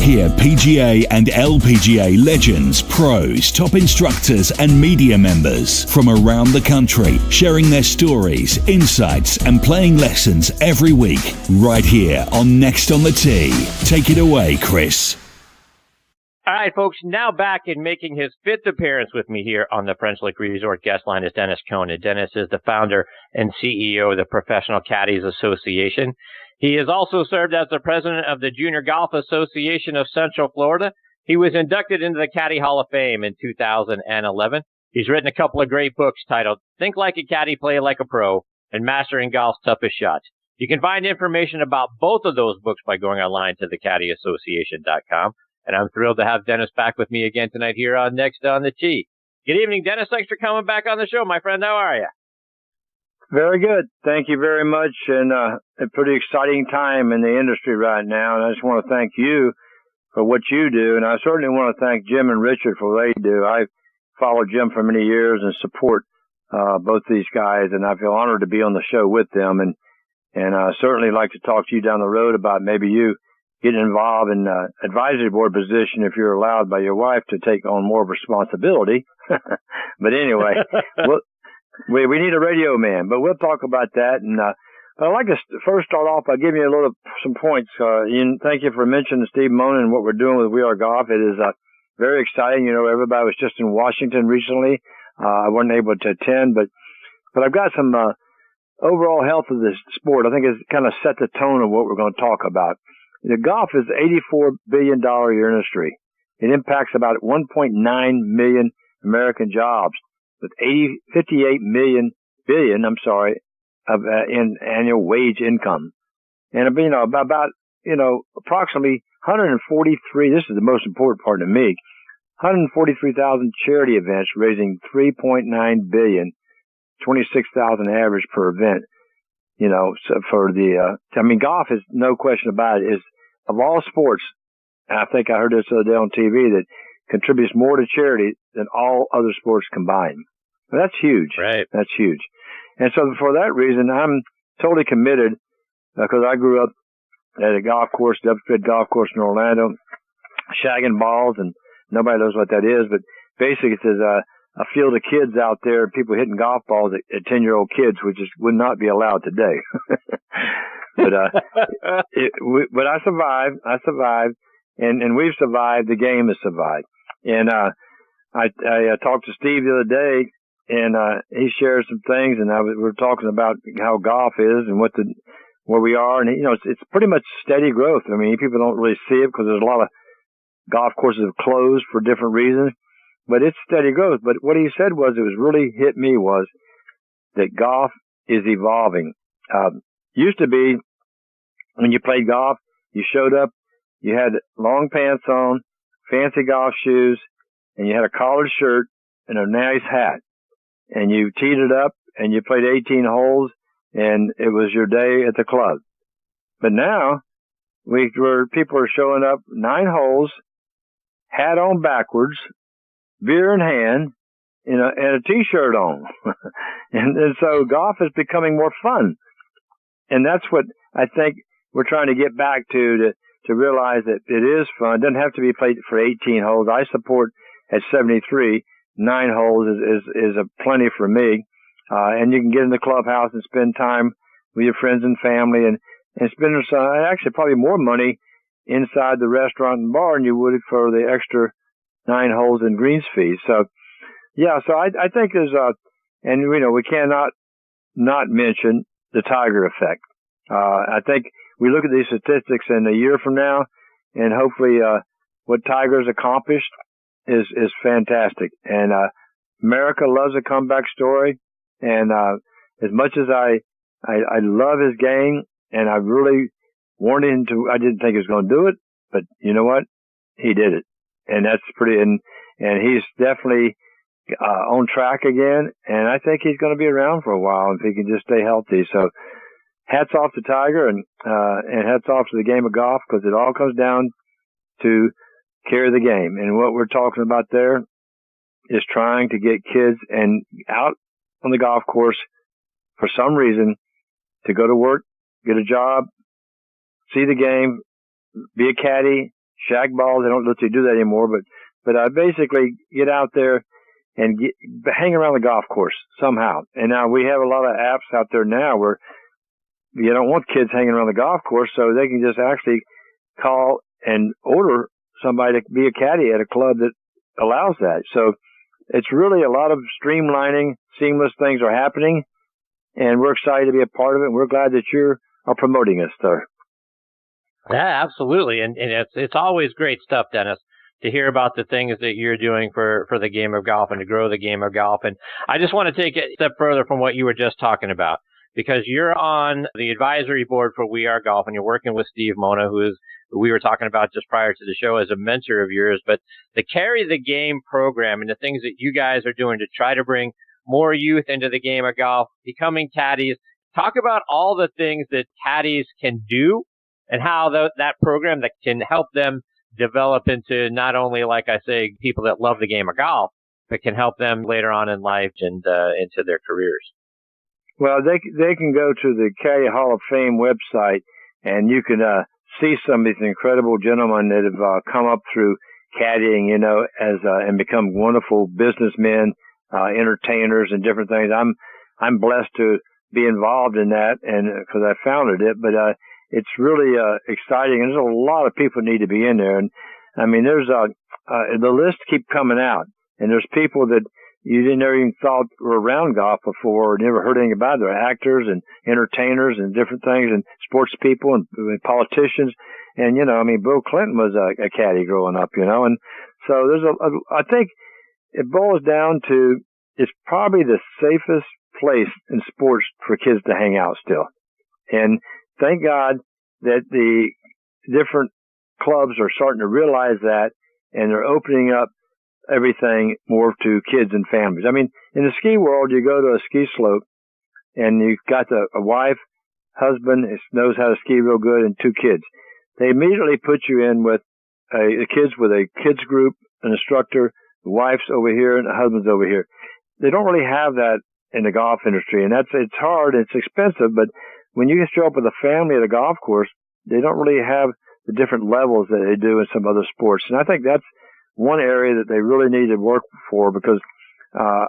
Hear PGA and LPGA legends, pros, top instructors and media members from around the country sharing their stories, insights and playing lessons every week right here on Next on the Tee. Take it away, Chris. All right, folks, now back in making his 5th appearance with me here on the French Lick Resort guest line is Dennis Koenig. Dennis is the founder and CEO of the Professional Caddies Association. He has also served as the president of the Junior Golf Association of Central Florida. He was inducted into the Caddy Hall of Fame in 2011. He's written a couple of great books titled Think Like a Caddy, Play Like a Pro, and Mastering Golf's Toughest Shots. You can find information about both of those books by going online to thecaddieassociation.com. And I'm thrilled to have Dennis back with me again tonight here on Next on the Tee. Good evening, Dennis. Thanks for coming back on the show, my friend. How are you? Very good. Thank you very much. And a pretty exciting time in the industry right now. And I just want to thank you for what you do. And I certainly want to thank Jim and Richard for what they do. I've followed Jim for many years and support both these guys. And I feel honored to be on the show with them. And I certainly like to talk to you down the road about maybe you getting involved in advisory board position if you're allowed by your wife to take on more responsibility. But anyway, we need a radio man, but we'll talk about that. And I'd like to first start off by giving you some points. Thank you for mentioning Steve Mona and what we're doing with We Are Golf. It is very exciting. You know, everybody was just in Washington recently. I wasn't able to attend, but I've got some overall health of this sport. I think it's kind of set the tone of what we're going to talk about. The golf is an $84 billion a year industry. It impacts about 1.9 million American jobs with 58 billion of in annual wage income. And about approximately 143, this is the most important part to me, 143,000 charity events raising 3.9 billion, 26,000 average per event. You know, so for golf is no question about it, is of all sports, and I think I heard this the other day on TV, that contributes more to charity than all other sports combined. Well, that's huge. Right. That's huge. And so for that reason, I'm totally committed because I grew up at a golf course, the Upfit Golf Course in Orlando, shagging balls, and nobody knows what that is, but basically it's a field of kids out there, people hitting golf balls at 10-year-old kids, which would not be allowed today. But I survived, and we've survived. The game has survived. And I talked to Steve the other day, and he shared some things, and we were talking about how golf is and where we are, and it's pretty much steady growth. I mean, people don't really see it because there's a lot of golf courses have closed for different reasons. But it's steady growth. But what he said was, it was really hit me was that golf is evolving. Used to be when you played golf, you showed up, you had long pants on, fancy golf shoes, and you had a collared shirt and a nice hat. And you teed it up and you played 18 holes and it was your day at the club. But now where people are showing up 9 holes, hat on backwards, beer in hand, and a t-shirt on. and so golf is becoming more fun. And that's what I think we're trying to get back to realize that it is fun. It doesn't have to be played for 18 holes. I support at 73, 9 holes is a plenty for me. And you can get in the clubhouse and spend time with your friends and family and spend actually probably more money inside the restaurant and bar than you would for the extra 9 holes in greens fees. So, yeah, so I think there's and we cannot not mention the Tiger effect. I think we look at these statistics in a year from now, and hopefully what Tiger's accomplished is fantastic. And America loves a comeback story. And as much as I love his game, and I really wanted him to, I didn't think he was going to do it, but you know what? He did it. And that's pretty, and he's definitely on track again. And I think he's going to be around for a while if he can just stay healthy. So hats off to Tiger and hats off to the game of golf, because it all comes down to carry the game. And what we're talking about there is trying to get kids and out on the golf course for some reason to go to work, get a job, see the game, be a caddy, shag balls. They don't let you do that anymore, but I basically get out there and hang around the golf course somehow. And now we have a lot of apps out there now where you don't want kids hanging around the golf course, so they can just actually call and order somebody to be a caddy at a club that allows that. So it's really a lot of streamlining, seamless things are happening, and we're excited to be a part of it. And we're glad that you are promoting us, sir. Yeah, absolutely. And it's always great stuff, Dennis, to hear about the things that you're doing for the game of golf and to grow the game of golf. And I just want to take it a step further from what you were just talking about, because you're on the advisory board for We Are Golf, and you're working with Steve Mona, who we were talking about just prior to the show as a mentor of yours. But the Carry the Game program and the things that you guys are doing to try to bring more youth into the game of golf, becoming caddies. Talk about all the things that caddies can do and how that program that can help them develop into not only, like I say, people that love the game of golf, but can help them later on in life and into their careers. Well, they can go to the Caddy Hall of Fame website, and you can see some of these incredible gentlemen that have come up through caddying, and become wonderful businessmen, entertainers, and different things. I'm blessed to be involved in that, and because I founded it, but it's really exciting, and there's a lot of people need to be in there. And I mean, there's the lists keep coming out, and there's people that you never even thought were around golf before, or never heard anything about it. They're actors and entertainers and different things, and sports people and politicians. And Bill Clinton was a caddy growing up, and so there's I think it boils down to it's probably the safest place in sports for kids to hang out still. And thank God that the different clubs are starting to realize that, and they're opening up everything more to kids and families. I mean, in the ski world, you go to a ski slope and you've got a wife, husband, knows how to ski real good, and 2 kids. They immediately put you in with the kids with a kids group, an instructor, the wife's over here and the husband's over here. They don't really have that in the golf industry, and it's hard, it's expensive, but when you show up with a family at a golf course, they don't really have the different levels that they do in some other sports. And I think that's one area that they really need to work for, because I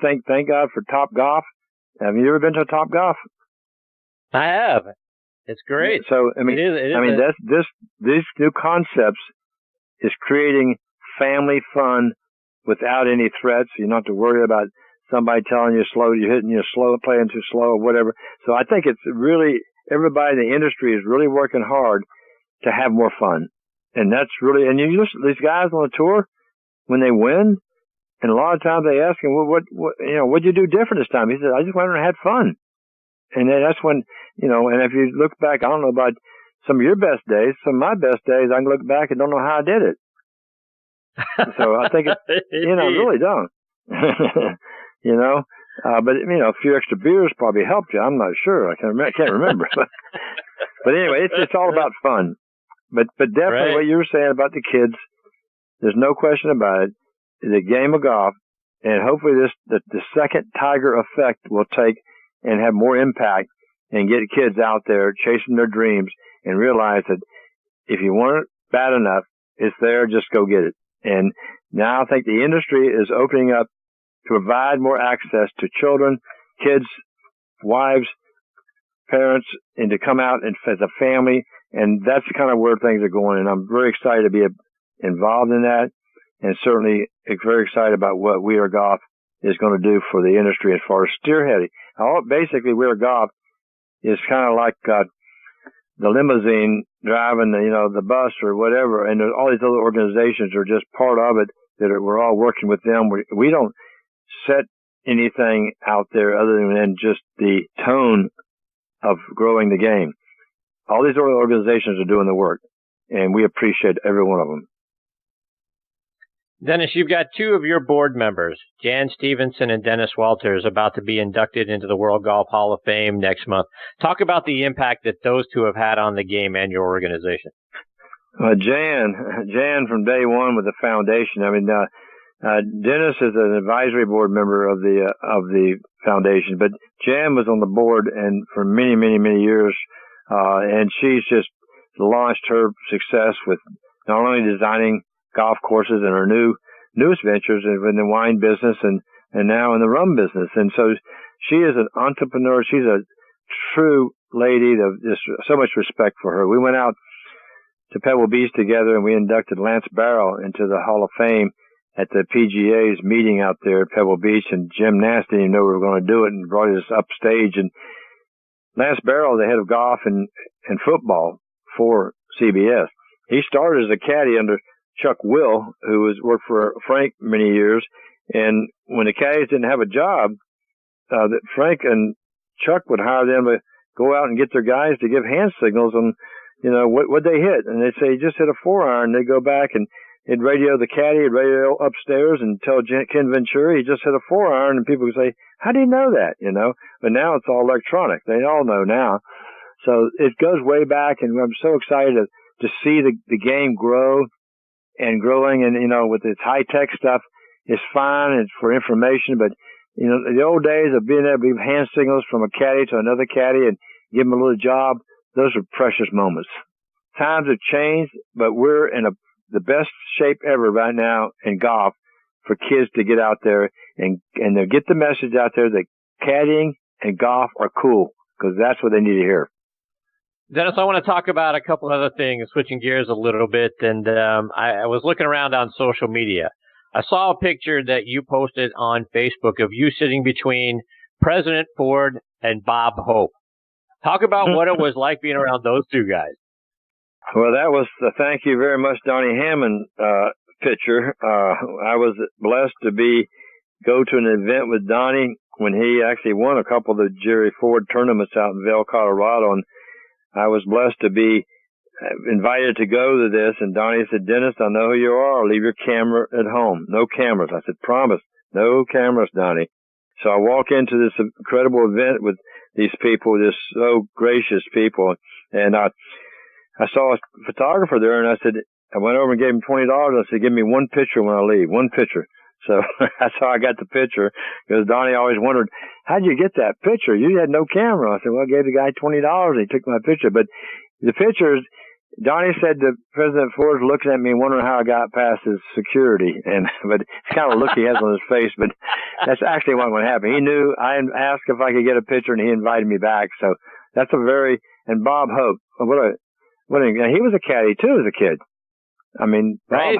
think, thank God for Top Golf. Have you ever been to Top Golf? I have. It's great. So these new concepts is creating family fun without any threats. You don't have to worry about somebody telling you you're hitting you slow, playing too slow, or whatever. So I think it's really, everybody in the industry is really working hard to have more fun. And that's really, and you listen to these guys on the tour when they win, and a lot of times they ask him, well, what'd you do different this time? He said, I just went and had fun. And then that's when, and if you look back, I don't know about some of your best days, some of my best days, I can look back and don't know how I did it. So I think I really don't. But a few extra beers probably helped you. I'm not sure. I can't remember. But anyway, it's all about fun. But definitely what you were saying about the kids, there's no question about it. The game of golf, and hopefully the second Tiger effect will take and have more impact and get kids out there chasing their dreams and realize that if you want it bad enough, it's there, just go get it. And now I think the industry is opening up to provide more access to children, kids, wives, parents, and to come out and as a family. And that's kind of where things are going. And I'm very excited to be involved in that. And certainly very excited about what We Are Golf is going to do for the industry as far as steerheading. Basically, We Are Golf is kind of like the limousine driving the bus or whatever. And all these other organizations are just part of it, that we're all working with them. We don't set anything out there other than just the tone of growing the game. All these other organizations are doing the work, and we appreciate every one of them. Dennis, you've got 2 of your board members, Jan Stevenson and Dennis Walters, about to be inducted into the World Golf Hall of Fame next month. Talk about the impact that those 2 have had on the game and your organization. Jan from day one with the foundation. I mean, Dennis is an advisory board member of the foundation, but Jan was on the board and for many, many, many years, and she's just launched her success with not only designing golf courses and her newest ventures in the wine business and now in the rum business. And so she is an entrepreneur. She's a true lady. Just so much respect for her. We went out to Pebble Beach together and we inducted Lance Barrow into the Hall of Fame at the PGA's meeting out there at Pebble Beach, and Jim Nance didn't even know we were going to do it and brought us upstage. And Lance Barrow, the head of golf and football for CBS, he started as a caddy under Chuck Will, who worked for Frank many years. And when the caddies didn't have a job, that Frank and Chuck would hire them to go out and get their guys to give hand signals on, what they hit. And they'd say, just hit a 4-iron. They'd go back and he'd radio the caddy, he'd radio upstairs and tell Ken Venturi he just hit a 4-iron. And people would say, how do you know that? But now it's all electronic. They all know now. So it goes way back, and I'm so excited to see the game grow and growing. And, with its high-tech stuff, it's fine. It's for information. But, the old days of being able to give hand signals from a caddy to another caddy and give them a little job, those are precious moments. Times have changed, but we're in the best shape ever right now in golf for kids to get out there and they'll get the message out there that caddying and golf are cool, because that's what they need to hear. Dennis, I want to talk about a couple other things, switching gears a little bit. And I was looking around on social media. I saw a picture that you posted on Facebook of you sitting between President Ford and Bob Hope. Talk about what it was like being around those two guys. Well, that was the thank you very much, Donnie Hammond picture. I was blessed to go to an event with Donnie when he actually won a couple of the Jerry Ford tournaments out in Vail, Colorado, and I was blessed to be invited to go to this. And Donnie said, Dennis, I know who you are. Leave your camera at home. No cameras. I said, promise, no cameras, Donnie. So I walk into this incredible event with these people, just so gracious people, and I saw a photographer there, and I went over and gave him $20. I said, give me one picture when I leave, one picture. So that's how I got the picture, because Donnie always wondered, how'd you get that picture? You had no camera. I said, well, I gave the guy $20. He took my picture. But the pictures, Donnie said that President Ford was looking at me and wondering how I got past his security. But it's kind of a look he has on his face, but that's actually what happened. He knew I asked if I could get a picture, and he invited me back. So that's and Bob Hope, he was a caddy too as a kid. I mean, right.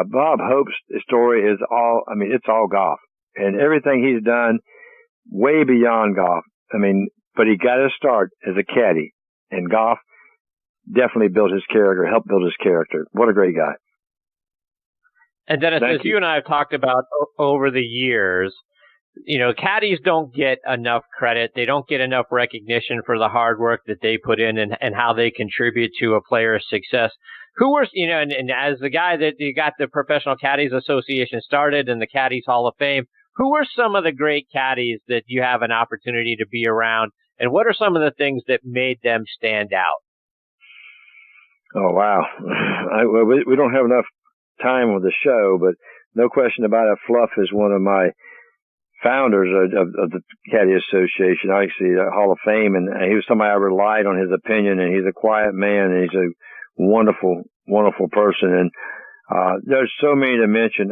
Bob Hope's story is it's all golf, and everything he's done way beyond golf. But he got his start as a caddy, and golf definitely built his character, helped build his character. What a great guy. And Dennis, as you and I have talked about over the years, caddies don't get enough credit. They don't get enough recognition for the hard work that they put in and how they contribute to a player's success. Who were, and as the guy that you got the Professional Caddies Association started and the Caddies Hall of Fame, who were some of the great caddies that you have an opportunity to be around, and what are some of the things that made them stand out? Oh, wow. We don't have enough time with the show, but no question about it, Fluff is one of my founders of the Caddy Association, actually the Hall of Fame, and he was somebody I relied on his opinion, and he's a quiet man, and he's a wonderful, wonderful person. And there's so many to mention.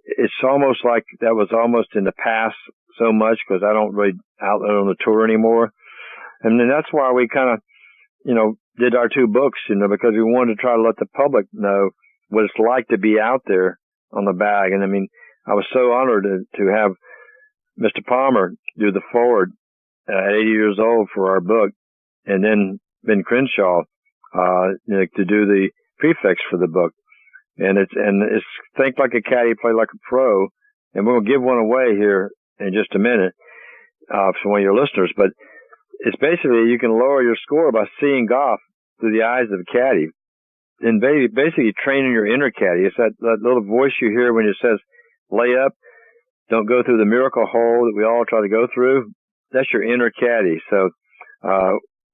It's almost like that was almost in the past so much, because I don't really out on the tour anymore. And then that's why we kind of, did our two books, because we wanted to try to let the public know what it's like to be out there on the bag. And I was so honored to have Mr. Palmer do the foreword at 80 years old for our book, and then Ben Crenshaw to do the prefix for the book. And it's think like a caddy, play like a pro. And we'll give one away here in just a minute for one of your listeners. But it's basically you can lower your score by seeing golf through the eyes of a caddy, and basically training your inner caddy. It's that little voice you hear when it says, lay up, don't go through the miracle hole that we all try to go through. That's your inner caddy. So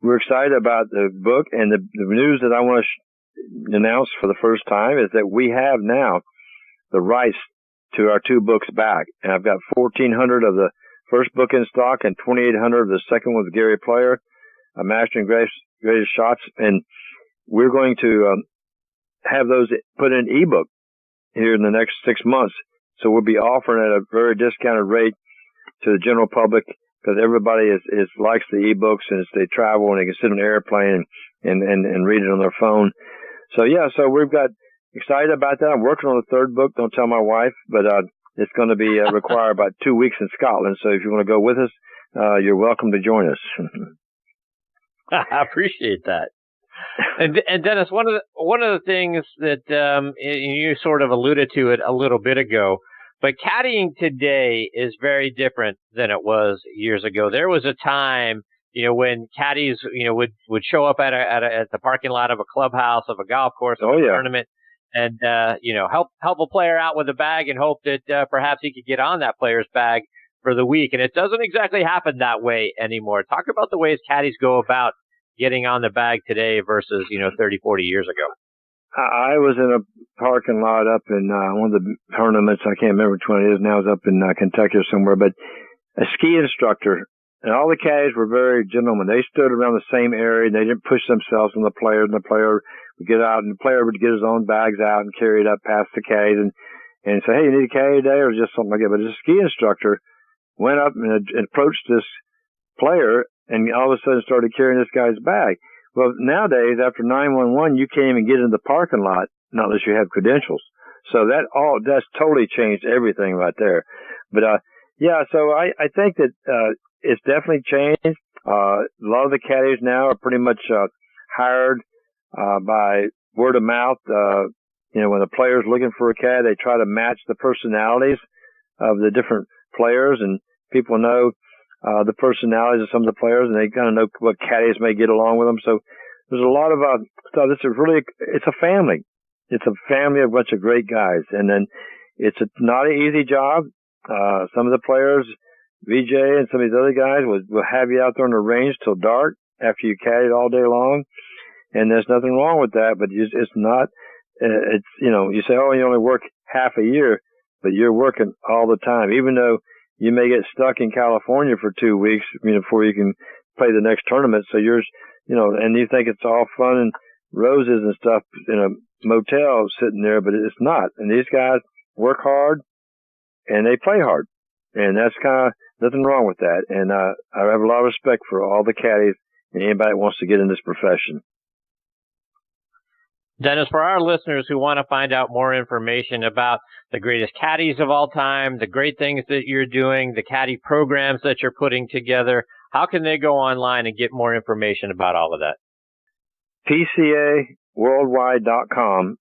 we're excited about the book, and the news that I want to announce for the first time is that we have now the rights to our two books back. And I've got 1,400 of the first book in stock and 2,800 of the second one with Gary Player, Mastering Greatest Shots. And we're going to have those put in ebook here in the next 6 months. So we'll be offering at a very discounted rate to the general public, because everybody likes the ebooks, and they travel and they can sit on an airplane and read it on their phone. So so we've got excited about that. I'm working on the third book. Don't tell my wife, but it's going to be require about 2 weeks in Scotland. So if you want to go with us, you're welcome to join us. I appreciate that. And Dennis, one of the things that you sort of alluded to it a little bit ago, but caddying today is very different than it was years ago. There was a time, when caddies, would show up at the parking lot of a clubhouse, of a golf course, of a tournament, and help a player out with a bag and hope that perhaps he could get on that player's bag for the week. And it doesn't exactly happen that way anymore. Talk about the ways caddies go about getting on the bag today versus 30, 40 years ago. I was in a parking lot up in one of the tournaments. I can't remember which one it is now. It's up in Kentucky or somewhere. But a ski instructor, and all the caddies were very gentlemen. They stood around the same area, and they didn't push themselves on the player. And the player would get out, and the player would get his own bags out and carry it up past the caddies and say, "Hey, you need a caddy today?" or just something like that. But the ski instructor went up and approached this player, and all of a sudden started carrying this guy's bag. Well, nowadays, after 911, you can't even get in the parking lot, not unless you have credentials. So that's totally changed everything right there. But, so I think that, it's definitely changed. A lot of the caddies now are pretty much, hired, by word of mouth. When the player's looking for a caddy, they try to match the personalities of the different players, and people know the personalities of some of the players, and they kind of know what caddies may get along with them. So there's a lot of stuff. It's a family. It's a family of a bunch of great guys. And then it's not an easy job. Some of the players, VJ and some of these other guys, will have you out there on the range till dark after you caddied all day long. And there's nothing wrong with that, but it's not, you say, oh, you only work half a year, but you're working all the time, even though you may get stuck in California for 2 weeks, before you can play the next tournament. So and you think it's all fun and roses and stuff in a motel sitting there, but it's not. And these guys work hard and they play hard. And that's kind of nothing wrong with that. And I have a lot of respect for all the caddies and anybody that wants to get in this profession. Dennis, for our listeners who want to find out more information about the greatest caddies of all time, the great things that you're doing, the caddy programs that you're putting together, how can they go online and get more information about all of that? PCAworldwide.com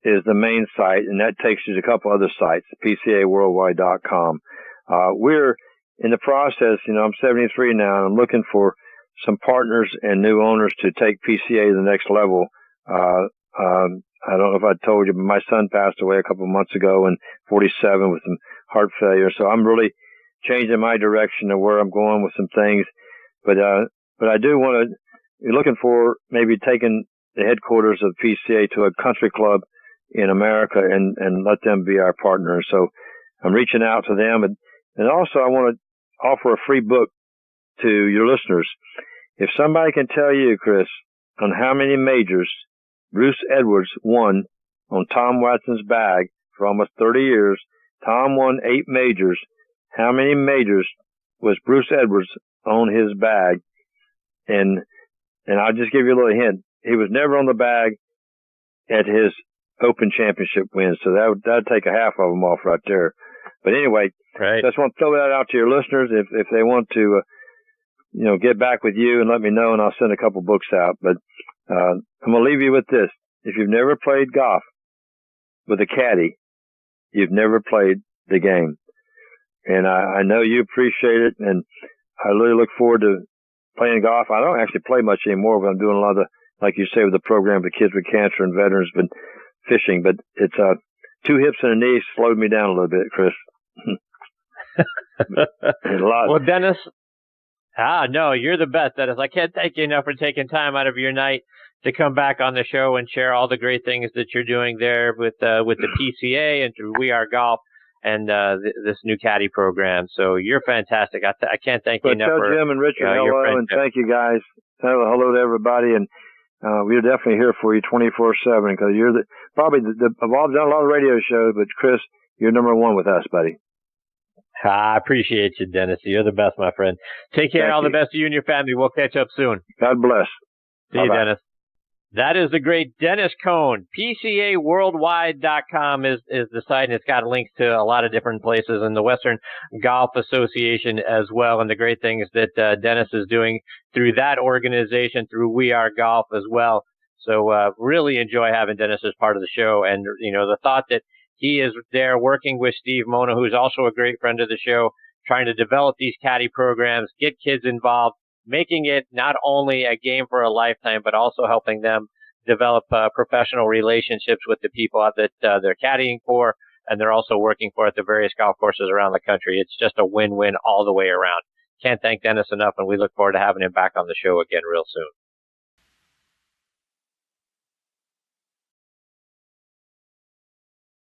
is the main site, and that takes you to a couple other sites, PCAworldwide.com. We're in the process, I'm 73 now, and I'm looking for some partners and new owners to take PCA to the next level. I don't know if I told you, but my son passed away a couple of months ago, and 47 with some heart failure. So I'm really changing my direction of where I'm going with some things. But I do want to, you're looking for maybe taking the headquarters of PCA to a country club in America and let them be our partner. So I'm reaching out to them. And also I want to offer a free book to your listeners. If somebody can tell you, Chris, on how many majors Bruce Edwards won on Tom Watson's bag for almost 30 years. Tom won 8 majors. How many majors was Bruce Edwards on his bag? And I'll just give you a little hint. He was never on the bag at his Open Championship wins. So that'd take a half of them off right there. But anyway, right. Just want to throw that out to your listeners if they want to, get back with you and let me know, and I'll send a couple books out. But I'm going to leave you with this. If you've never played golf with a caddy, you've never played the game. And I know you appreciate it, and I really look forward to playing golf. I don't actually play much anymore, but I'm doing a lot of, like you say, with the program for kids with cancer and veterans, but fishing. But it's 2 hips and a knee slowed me down a little bit, Chris. Well, Dennis, no, you're the best, Dennis. I can't thank you enough for taking time out of your night to come back on the show and share all the great things that you're doing there with the PCA and through We Are Golf and this new caddy program. So you're fantastic. I can't thank you enough. Tell Jim and Richard hello, and thank you guys. Hello to everybody. And we're definitely here for you 24/7 because you're probably I've done a lot of radio shows, but Chris, you're number one with us, buddy. I appreciate you, Dennis. You're the best, my friend. Take care. All the best to you and your family. We'll catch up soon. God bless. See you, Dennis. That is the great Dennis Cohn. PCAworldwide.com is the site, and it's got links to a lot of different places in the Western Golf Association as well. And the great things that Dennis is doing through that organization, through We Are Golf as well. So really enjoy having Dennis as part of the show. And, you know, the thought that he is there working with Steve Mona, who's also a great friend of the show, trying to develop these caddy programs, get kids involved, making it not only a game for a lifetime, but also helping them develop professional relationships with the people that they're caddying for, and they're also working for at the various golf courses around the country. It's just a win-win all the way around. Can't thank Dennis enough, and we look forward to having him back on the show again real soon.